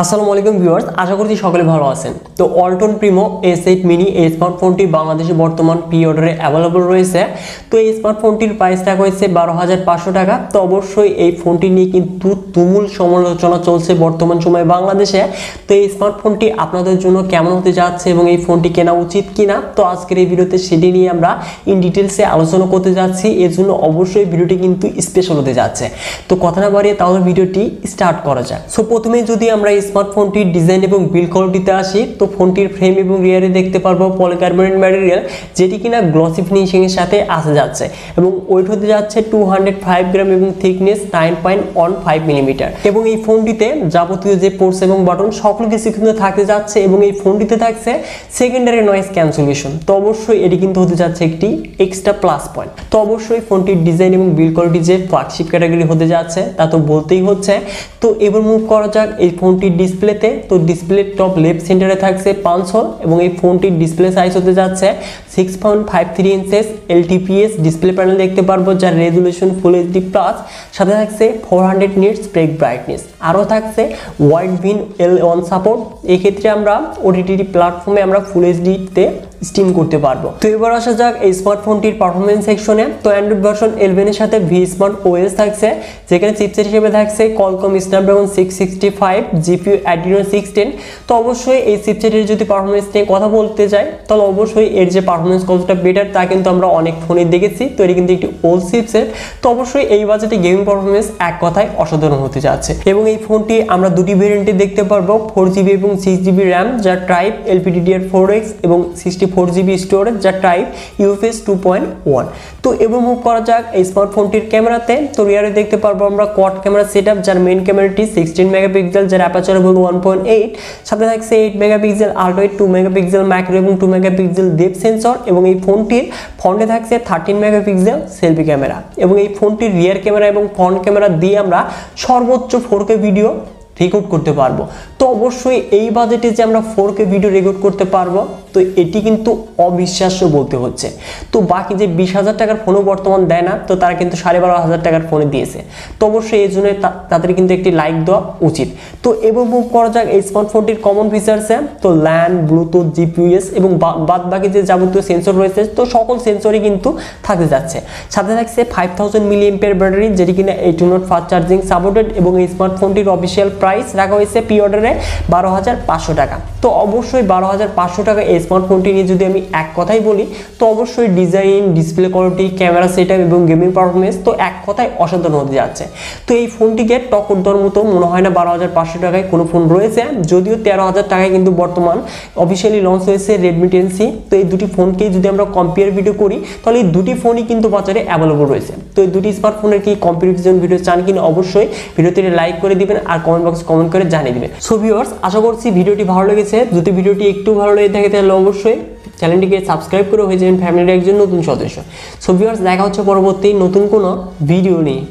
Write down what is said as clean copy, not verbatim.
আসসালামু আলাইকুম ভিউয়ার্স, আশা করছি সকলে ভালো আছেন। তো ওয়ালটন প্রিমো S8 মিনি এই স্মার্টফোনটি বাংলাদেশে বর্তমান প্রি অর্ডারে অ্যাভেলেবল রয়েছে। তো এই স্মার্টফোনটির প্রাইস টাকা হয়েছে 12,500 টাকা। তো অবশ্যই এই ফোনটি নিয়ে কিন্তু তুমুল সমালোচনা চলছে বর্তমান সময়ে বাংলাদেশে। তো এই স্মার্টফোনটি আপনাদের জন্য কেমন হতে যাচ্ছে এবং এই ফোনটি কেনা উচিত কিনা, তো আজকের এই ভিডিওতে সেটি নিয়ে আমরা ইন ডিটেলসে আলোচনা করতে যাচ্ছি। এর জন্য অবশ্যই ভিডিওটি কিন্তু স্পেশাল হতে যাচ্ছে। তো কথা না বাড়িয়ে তাহলে ভিডিওটি স্টার্ট করা যাক। সো প্রথমে যদি আমরা স্মার্টফোনটির ডিজাইন এবং বিল্ড কোয়ালিটিতে আসি, তো ফোনটির ফ্রেম এবং রিয়ারে দেখতে পারবো পলিকার্বনেট ম্যাটেরিয়াল, যেটি কিনা গ্লসি ফিনিশিং এর সাথে আসা যাচ্ছে এবং ওয়েট হতে যাচ্ছে 205 গ্রাম এবং থিকনেস 9.15 মিলিমিটার। এবং এই ফোনটিতে যাবতীয় যে পোর্টস এবং বাটন সকল কিছু কিন্তু থাকতে যাচ্ছে এবং এই ফোনটিতে থাকছে সেকেন্ডারি নয়েজ ক্যান্সেলেশন। তো অবশ্যই এটি কিন্তু হতে যাচ্ছে একটি এক্সট্রা প্লাস পয়েন্ট। তো অবশ্যই ফোনটির ডিজাইন এবং বিল্ড কোয়ালিটি যে ফ্ল্যাগশিপ ক্যাটাগরি হতে যাচ্ছে তা তো বলতেই হচ্ছে। তো এবার মুভ করা যাক এই ফোনটির ডিসপ্লেতে। তো ডিসপ্লে টপ লেফট সেন্টারে থাকছে পাঞ্চ হোল এবং এই ফোনটির ডিসপ্লে সাইজ হতে যাচ্ছে 6.53 ইঞ্চেস LTPS ডিসপ্লে প্যানেল দেখতে পারবো, যার রেজুলেশন ফুল HD প্লাস, সাথে থাকছে 400 নিটস ব্রেক ব্রাইটনেস, আরও থাকছে ওয়াইড ভিন L1 সাপোর্ট। এক্ষেত্রে আমরা OTT প্ল্যাটফর্মে আমরা ফুল HD-তে স্ট্রিম করতে পারবো। তো এবার আসা যাক এই স্মার্টফোনটির পারফরমেন্স সেকশনে। তো অ্যান্ড্রয়েড ভার্সন 11 এর সাথে ভি স্মার্ট OS থাকছে, যেখানে চিপসেট হিসেবে থাকছে Qualcomm Snapdragon 665, GPU Adreno 610। তো অবশ্যই এই চিপসেটের যদি পারফরমেন্স নিয়ে কথা বলতে যাই, তাহলে অবশ্যই এর যে পারফরমেন্স কতটা বেটার তা কিন্তু আমরা অনেক ফোনে দেখেছি। তো এটি কিন্তু একটি ওল্ড চিপসেট। তো অবশ্যই এই বাজেটে গেমিং পারফরমেন্স এক কথায় অসাধারণ হতে যাচ্ছে। এবং এই ফোনটি আমরা দুটি ভেরিয়েন্টে দেখতে পারবো, 4GB এবং 6GB র্যাম, যার টাইপ LPDDR4X এবং 64GB স্টোরেজ, যার টাইপ UFS 2.1। তো এবার মুভ করা যাক এই স্মার্টফোনটির ক্যামেরাতে। তো রিয়ারে দেখতে পারবো আমরা কোয়াড ক্যামেরা সেটআপ, যার মেইন ক্যামেরাটি 16 মেগাপিক্সেল, যার অ্যাপারচার হলো 1.8, সাথে থাকছে 8 মেগাপিক্সেল আল্ট্রা, 2 মেগাপিক্সেল ম্যাক্রো এবং 2 মেগাপিক্সেল ডেপথ সেন্সর। এবং এই ফোনটির ফ্রন্টে থাকছে 13 মেগাপিক্সেল সেলফি ক্যামেরা। এবং এই ফোনটির রিয়ার ক্যামেরা এবং ফ্রন্ট ক্যামেরা দিয়ে আমরা সর্বোচ্চ 4K ভিডিও রেকর্ড করতে পারবো। তো অবশ্যই এই বাজেটে যে আমরা 4K ভিডিও রেকর্ড করতে পারবো, তো এটি কিন্তু অবিশ্বাস্য বলতে হচ্ছে। তো বাকি যে 20,000 টাকার ফোনও বর্তমান দেয় না, তো তারা কিন্তু 12,500 টাকার ফোনে দিয়েছে। তো অবশ্যই এই জন্য তাদের কিন্তু একটি লাইক দেওয়া উচিত। তো এবার মুভ করা যাক এই স্মার্টফোনটির কমন ফিচার্সে। তো ল্যান্ড, ব্লুটুথ, GPS এবং বাদ বাকি যে যাবতীয় সেন্সর রয়েছে, তো সকল সেন্সরই কিন্তু থাকতে যাচ্ছে। সাথে থাকছে 5000 mAh ব্যাটারি, যেটি কিনা 8 ওয়াট ফাস্ট চার্জিং সাপোর্টেড। এবং এই স্মার্টফোনটির অফিসিয়াল প্রাইস রাখা হয়েছে প্রি অর্ডারে 12,500 টাকা। তো অবশ্যই 12,500 টাকা এই স্মার্টফোনটি নিয়ে যদি আমি এক কথাই বলি, তো অবশ্যই design, display quality, camera setup এবং গেমিং পারফরমেন্স তো এক কথায় অসাধারণ হতে যাচ্ছে। তো এই ফোনটিকে টক্কর দেওয়ার মতো মনে হয় না 12,500 টাকায় কোনো ফোন রয়েছে, যদিও 13,000 টাকায় কিন্তু বর্তমান অফিসিয়ালি লঞ্চ হয়েছে Redmi 10C। তো এই দুটি ফোনকেই যদি আমরা কম্পেয়ার ভিডিও করি, তাহলে এই দুটি ফোনই কিন্তু বাজারে অ্যাভেলেবল রয়েছে। তো এই দুটি স্মার্টফোনের কি কম্পারিজন ভিডিও চান কিনা অবশ্যই ভিডিওতে লাইক করে দিবেন আর কমেন্ট বক্সে কমেন্ট করে জানিয়ে দিবেন। সো ভিউয়ার্স, আশা করছি ভিডিওটি ভালো লেগেছে। যদি ভিডিওটি একটু ভালো লেগে থাকে তাহলে অবশ্যই চ্যানেলটিকে সাবস্ক্রাইব করে হয়ে যাবেন ফ্যামিলির একজন নতুন সদস্য। সো ভিউয়ার্স, দেখা হচ্ছে পরবর্তী নতুন কোনো ভিডিও নিয়ে।